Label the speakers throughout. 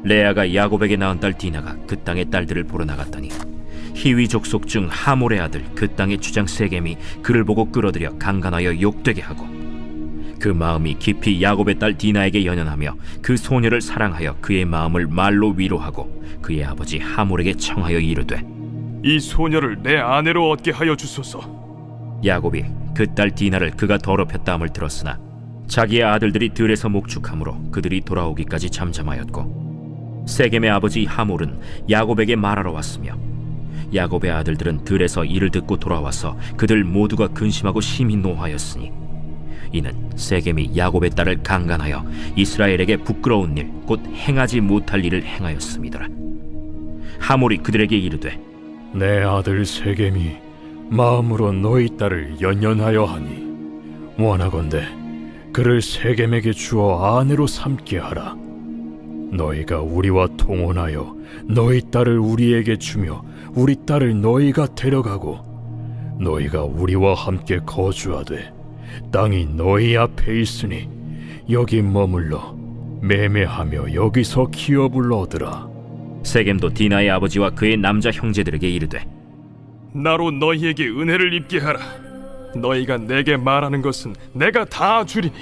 Speaker 1: 레아가 야곱에게 낳은 딸 디나가 그 땅의 딸들을 보러 나갔더니 히위 족속 중 하몰의 아들 그 땅의 주장 세겜이 그를 보고 끌어들여 강간하여 욕되게 하고, 그 마음이 깊이 야곱의 딸 디나에게 연연하며 그 소녀를 사랑하여 그의 마음을 말로 위로하고 그의 아버지 하몰에게 청하여 이르되,
Speaker 2: 이 소녀를 내 아내로 얻게 하여 주소서.
Speaker 1: 야곱이 그 딸 디나를 그가 더럽혔다함을 들었으나 자기의 아들들이 들에서 목축함으로 그들이 돌아오기까지 잠잠하였고, 세겜의 아버지 하몰은 야곱에게 말하러 왔으며 야곱의 아들들은 들에서 이를 듣고 돌아와서 그들 모두가 근심하고 심히 노하였으니, 이는 세겜이 야곱의 딸을 강간하여 이스라엘에게 부끄러운 일 곧 행하지 못할 일을 행하였음이더라. 하몰이 그들에게 이르되,
Speaker 3: 내 아들 세겜이 마음으로 너희 딸을 연연하여 하니 원하건대 그를 세겜에게 주어 아내로 삼게 하라. 너희가 우리와 통혼하여 너희 딸을 우리에게 주며 우리 딸을 너희가 데려가고 너희가 우리와 함께 거주하되 땅이 너희 앞에 있으니 여기 머물러 매매하며 여기서 기업을 얻으라.
Speaker 1: 세겜도 디나의 아버지와 그의 남자 형제들에게 이르되,
Speaker 2: 나로 너희에게 은혜를 입게 하라. 너희가 내게 말하는 것은 내가 다 주리니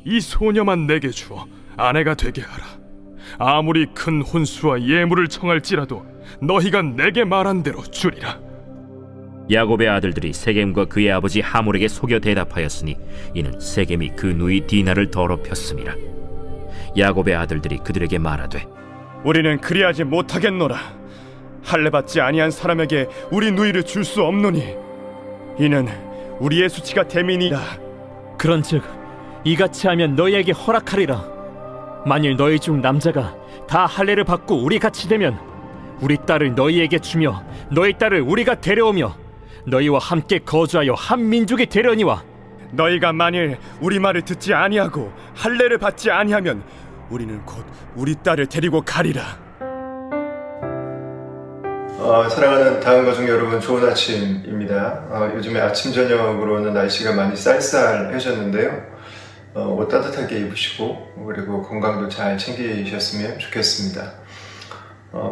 Speaker 2: 이 소녀만 내게 주어 아내가 되게 하라. 아무리 큰 혼수와 예물을 청할지라도 너희가 내게 말한 대로 주리라.
Speaker 1: 야곱의 아들들이 세겜과 그의 아버지 하몰에게 속여 대답하였으니 이는 세겜이 그 누이 디나를 더럽혔음이라. 야곱의 아들들이 그들에게 말하되,
Speaker 4: 우리는 그리하지 못하겠노라. 할례받지 아니한 사람에게 우리 누이를 줄 수 없노니 이는 우리의 수치가 됨이니라.
Speaker 5: 그런즉 이같이 하면 너희에게 허락하리라. 만일 너희 중 남자가 다 할례를 받고 우리 같이 되면 우리 딸을 너희에게 주며 너희 딸을 우리가 데려오며 너희와 함께 거주하여 한 민족이 되려니와,
Speaker 4: 너희가 만일 우리 말을 듣지 아니하고 할례를 받지 아니하면 우리는 곧 우리 딸을 데리고 가리라.
Speaker 6: 사랑하는 다음 가족 여러분, 좋은 아침입니다. 요즘에 아침 저녁으로는 날씨가 많이 쌀쌀해졌는데요. 옷 따뜻하게 입으시고 그리고 건강도 잘 챙기셨으면 좋겠습니다.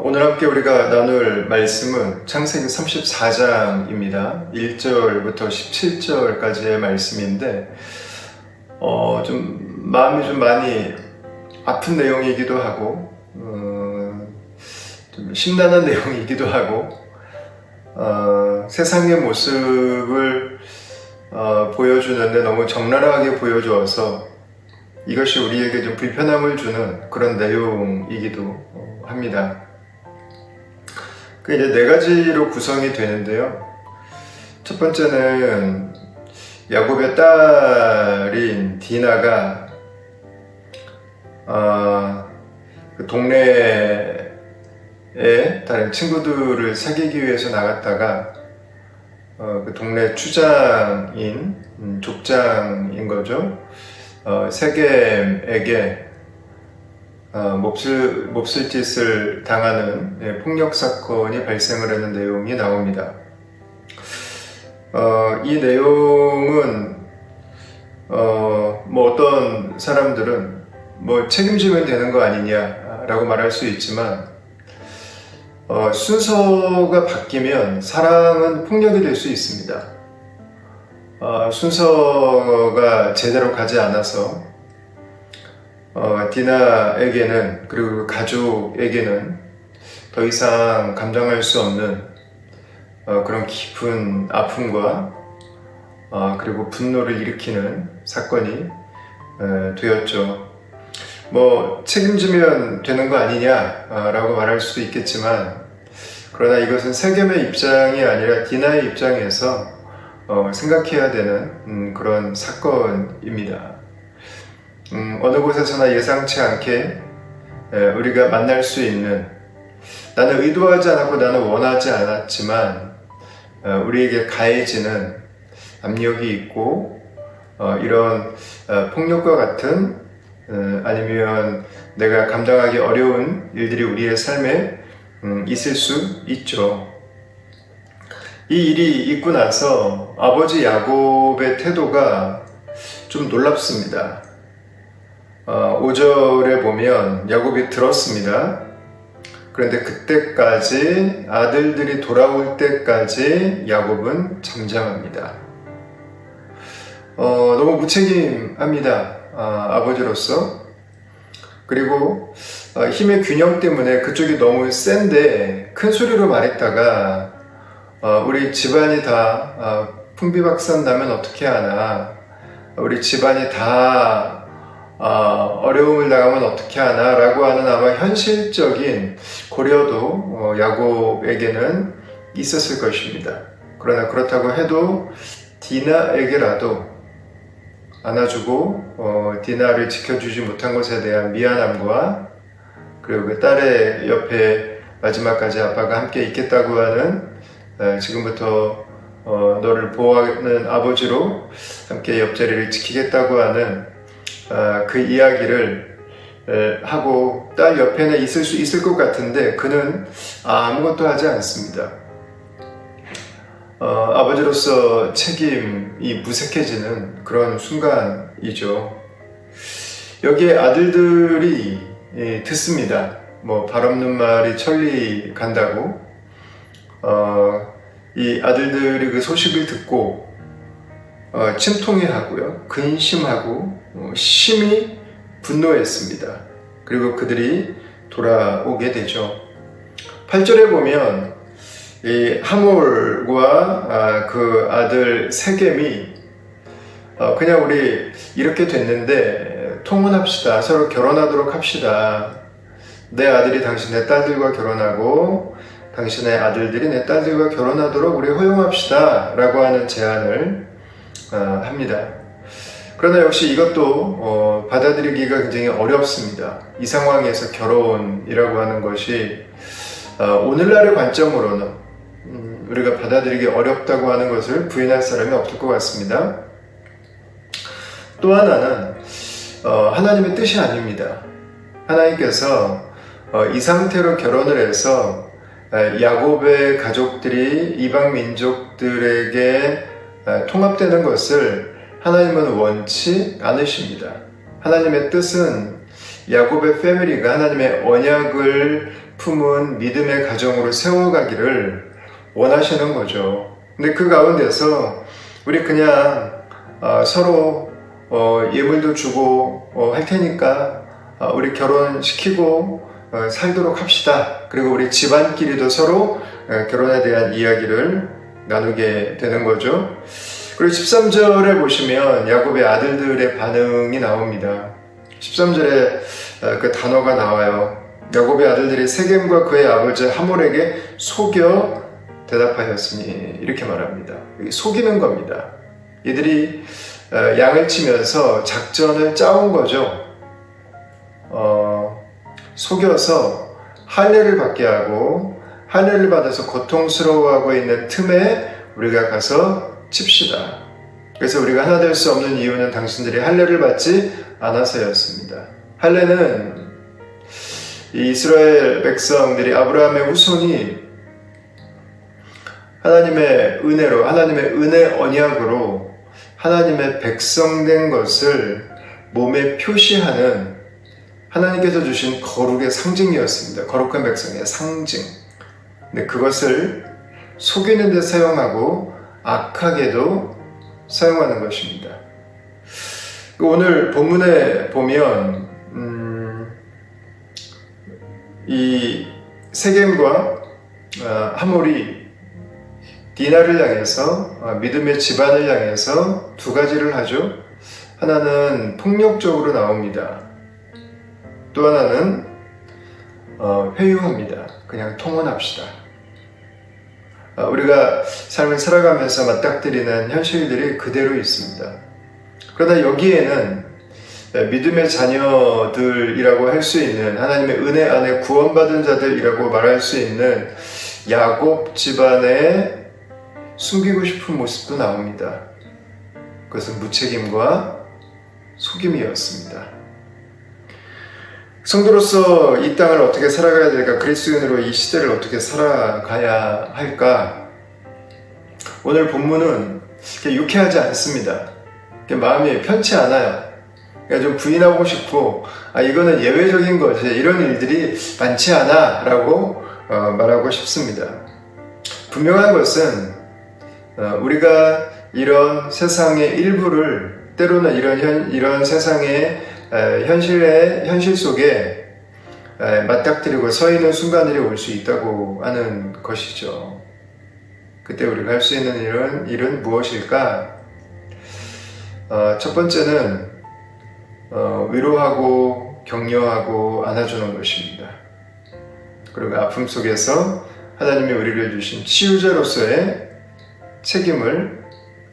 Speaker 6: 오늘 함께 우리가 나눌 말씀은 창세기 34장입니다. 1절부터 17절까지의 말씀인데 좀 마음이 좀 많이 아픈 내용이기도 하고 좀 심란한 내용이기도 하고 세상의 모습을 보여주는데 너무 적나라하게 보여주어서 이것이 우리에게 좀 불편함을 주는 그런 내용이기도 합니다. 그 이제 네 가지로 구성이 되는데요. 첫 번째는 야곱의 딸인 디나가 그 동네에 다른 친구들을 사귀기 위해서 나갔다가 그 동네 추장인 족장인 거죠. 세겜에게 몹쓸 짓을 당하는 폭력 사건이 발생을 하는 내용이 나옵니다. 이 내용은 뭐 어떤 사람들은 뭐 책임지면 되는 거 아니냐라고 말할 수 있지만 순서가 바뀌면 사랑은 폭력이 될 수 있습니다. 순서가 제대로 가지 않아서 디나에게는 그리고 가족에게는 더 이상 감당할 수 없는 그런 깊은 아픔과 그리고 분노를 일으키는 사건이 되었죠. 뭐 책임지면 되는 거 아니냐라고 말할 수도 있겠지만, 그러나 이것은 세겜의 입장이 아니라 디나의 입장에서 생각해야 되는 그런 사건입니다. 어느 곳에서나 예상치 않게 우리가 만날 수 있는, 나는 의도하지 않았고 나는 원하지 않았지만 우리에게 가해지는 압력이 있고 이런 폭력과 같은 아니면 내가 감당하기 어려운 일들이 우리의 삶에 있을 수 있죠. 이 일이 있고 나서 아버지 야곱의 태도가 좀 놀랍습니다. 5절에 보면 야곱이 들었습니다. 그런데 그때까지 아들들이 돌아올 때까지 야곱은 잠잠합니다. 너무 무책임합니다. 아버지로서. 그리고 힘의 균형 때문에 그쪽이 너무 센데 큰 소리로 말했다가 우리 집안이 다 풍비박산 나면 어떻게 하나, 우리 집안이 다 어려움을 당하면 어떻게 하나 라고 하는 아마 현실적인 고려도 야곱에게는 있었을 것입니다. 그러나 그렇다고 해도 디나에게라도 안아주고 디나를 지켜주지 못한 것에 대한 미안함과 그리고 그 딸의 옆에 마지막까지 아빠가 함께 있겠다고 하는 지금부터 너를 보호하는 아버지로 함께 옆자리를 지키겠다고 하는 그 이야기를 하고 딸 옆에는 있을 수 있을 것 같은데 그는 아무것도 하지 않습니다. 아버지로서 책임이 무색해지는 그런 순간이죠. 여기에 아들들이 듣습니다. 뭐 발 없는 말이 천리 간다고. 이 아들들이 그 소식을 듣고 침통해하고요, 근심하고 심히 분노했습니다. 그리고 그들이 돌아오게 되죠. 8절에 보면 이 하몰과 그 아들 세겜이 그냥 우리 이렇게 됐는데 통혼합시다. 서로 결혼하도록 합시다. 내 아들이 당신의 딸들과 결혼하고 당신의 아들들이 내 딸들과 결혼하도록 우리 허용합시다 라고 하는 제안을 합니다. 그러나 역시 이것도 받아들이기가 굉장히 어렵습니다. 이 상황에서 결혼이라고 하는 것이 오늘날의 관점으로는 우리가 받아들이기 어렵다고 하는 것을 부인할 사람이 없을 것 같습니다. 또 하나는 하나님의 뜻이 아닙니다. 하나님께서 이 상태로 결혼을 해서 야곱의 가족들이 이방 민족들에게 통합되는 것을 하나님은 원치 않으십니다. 하나님의 뜻은 야곱의 패밀리가 하나님의 언약을 품은 믿음의 가정으로 세워가기를 원하시는 거죠. 근데 그 가운데서 우리 그냥 서로 예물도 주고 할 테니까 우리 결혼시키고 살도록 합시다. 그리고 우리 집안끼리도 서로 결혼에 대한 이야기를 나누게 되는 거죠. 그리고 13절에 보시면 야곱의 아들들의 반응이 나옵니다. 13절에 그 단어가 나와요. 야곱의 아들들이 세겜과 그의 아버지 하몰에게 속여 대답하였으니, 이렇게 말합니다. 속이는 겁니다. 이들이 양을 치면서 작전을 짜온 거죠. 속여서 할례를 받게 하고 할례를 받아서 고통스러워하고 있는 틈에 우리가 가서 칩시다. 그래서 우리가 하나 될 수 없는 이유는 당신들이 할례를 받지 않아서였습니다. 할례는 이 이스라엘 백성들이, 아브라함의 후손이 하나님의 은혜로, 하나님의 은혜 언약으로 하나님의 백성된 것을 몸에 표시하는 하나님께서 주신 거룩의 상징이었습니다. 거룩한 백성의 상징. 근데 그것을 속이는 데 사용하고 악하게도 사용하는 것입니다. 오늘 본문에 보면 이 세겜과 하몰이 디나를 향해서, 믿음의 집안을 향해서 두 가지를 하죠. 하나는 폭력적으로 나옵니다. 또 하나는 회유합니다. 그냥 통혼합시다. 우리가 삶을 살아가면서 맞닥뜨리는 현실들이 그대로 있습니다. 그러나 여기에는 믿음의 자녀들이라고 할 수 있는, 하나님의 은혜 안에 구원받은 자들이라고 말할 수 있는 야곱 집안의 숨기고 싶은 모습도 나옵니다. 그것은 무책임과 속임이었습니다. 성도로서 이 땅을 어떻게 살아가야 될까? 그리스도인으로 이 시대를 어떻게 살아가야 할까? 오늘 본문은 유쾌하지 않습니다. 마음이 편치 않아요. 그러니까 좀 부인하고 싶고, 이거는 예외적인 거지, 이런 일들이 많지 않아 라고 말하고 싶습니다. 분명한 것은 우리가 이런 세상의 일부를, 때로는 이런 세상의 현실 속에 맞닥뜨리고 서 있는 순간들이 올 수 있다고 하는 것이죠. 그때 우리가 할 수 있는 일은 무엇일까? 첫 번째는 위로하고 격려하고 안아주는 것입니다. 그리고 아픔 속에서 하나님이 우리를 주신 치유자로서의 책임을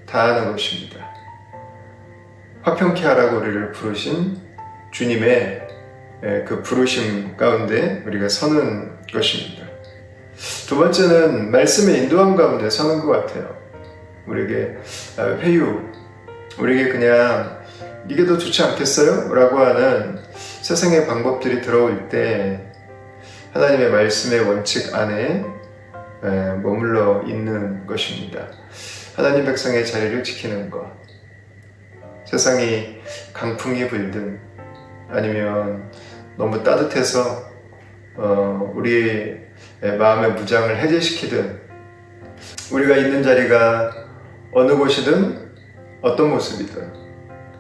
Speaker 6: 다하는 것입니다. 화평케 하라고 우리를 부르신 주님의 그 부르심 가운데 우리가 서는 것입니다. 두 번째는 말씀의 인도함 가운데 서는 것 같아요. 우리에게 회유, 우리에게 그냥 이게 더 좋지 않겠어요? 라고 하는 세상의 방법들이 들어올 때 하나님의 말씀의 원칙 안에 머물러 있는 것입니다. 하나님 백성의 자리를 지키는 것. 세상이 강풍이 불든 아니면 너무 따뜻해서 우리의 마음의 무장을 해제시키든, 우리가 있는 자리가 어느 곳이든 어떤 모습이든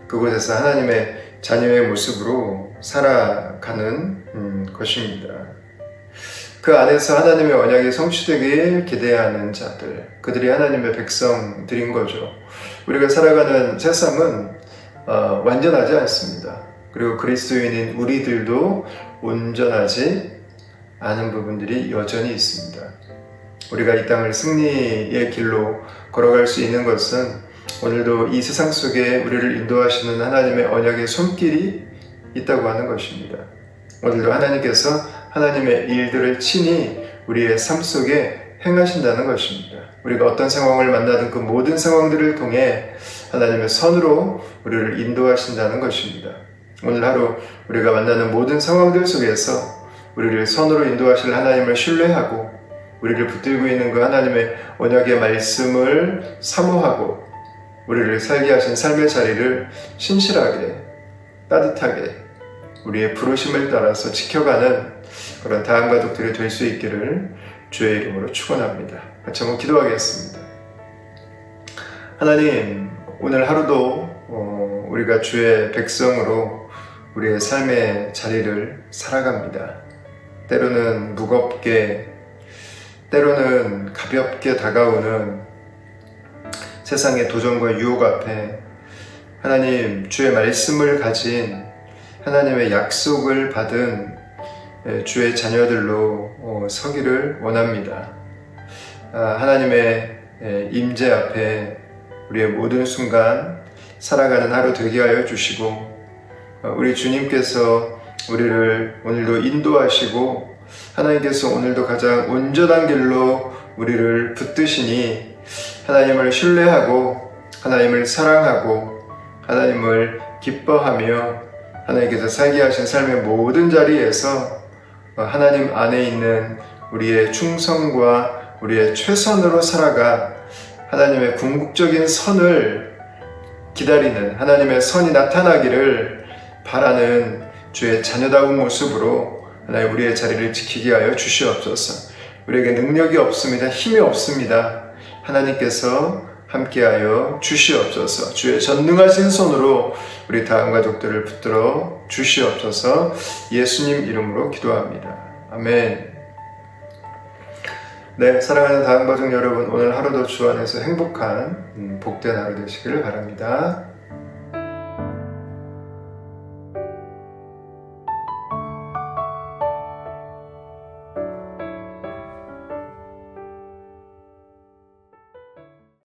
Speaker 6: 그곳에서 하나님의 자녀의 모습으로 살아가는 것입니다. 그 안에서 하나님의 언약이 성취되길 기대하는 자들, 그들이 하나님의 백성들인 거죠. 우리가 살아가는 세상은 완전하지 않습니다. 그리고 그리스도인인 우리들도 온전하지 않은 부분들이 여전히 있습니다. 우리가 이 땅을 승리의 길로 걸어갈 수 있는 것은 오늘도 이 세상 속에 우리를 인도하시는 하나님의 언약의 손길이 있다고 하는 것입니다. 오늘도 하나님께서 하나님의 일들을 친히 우리의 삶 속에 행하신다는 것입니다. 우리가 어떤 상황을 만나든 그 모든 상황들을 통해 하나님의 선으로 우리를 인도하신다는 것입니다. 오늘 하루 우리가 만나는 모든 상황들 속에서 우리를 선으로 인도하실 하나님을 신뢰하고 우리를 붙들고 있는 그 하나님의 언약의 말씀을 사모하고 우리를 살게 하신 삶의 자리를 신실하게, 따뜻하게 우리의 부르심을 따라서 지켜가는 그런 다음 가족들이 될 수 있기를 주의 이름으로 축원합니다. 같이 한번 기도하겠습니다. 하나님, 오늘 하루도 우리가 주의 백성으로 우리의 삶의 자리를 살아갑니다. 때로는 무겁게, 때로는 가볍게 다가오는 세상의 도전과 유혹 앞에 하나님, 주의 말씀을 가진 하나님의 약속을 받은 주의 자녀들로 서기를 원합니다. 하나님의 임재 앞에 우리의 모든 순간 살아가는 하루 되게 하여 주시고, 우리 주님께서 우리를 오늘도 인도하시고 하나님께서 오늘도 가장 온전한 길로 우리를 붙드시니 하나님을 신뢰하고 하나님을 사랑하고 하나님을 기뻐하며 하나님께서 살게 하신 삶의 모든 자리에서 하나님 안에 있는 우리의 충성과 우리의 최선으로 살아가 하나님의 궁극적인 선을 기다리는, 하나님의 선이 나타나기를 바라는 주의 자녀다운 모습으로 하나님 우리의 자리를 지키게 하여 주시옵소서. 우리에게 능력이 없습니다. 힘이 없습니다. 하나님께서 함께하여 주시옵소서. 주의 전능하신 손으로 우리 다음 가족들을 붙들어 주시옵소서. 예수님 이름으로 기도합니다. 아멘. 네, 사랑하는 다음 가족 여러분, 오늘 하루도 주 안에서 행복한 복된 하루 되시기를 바랍니다.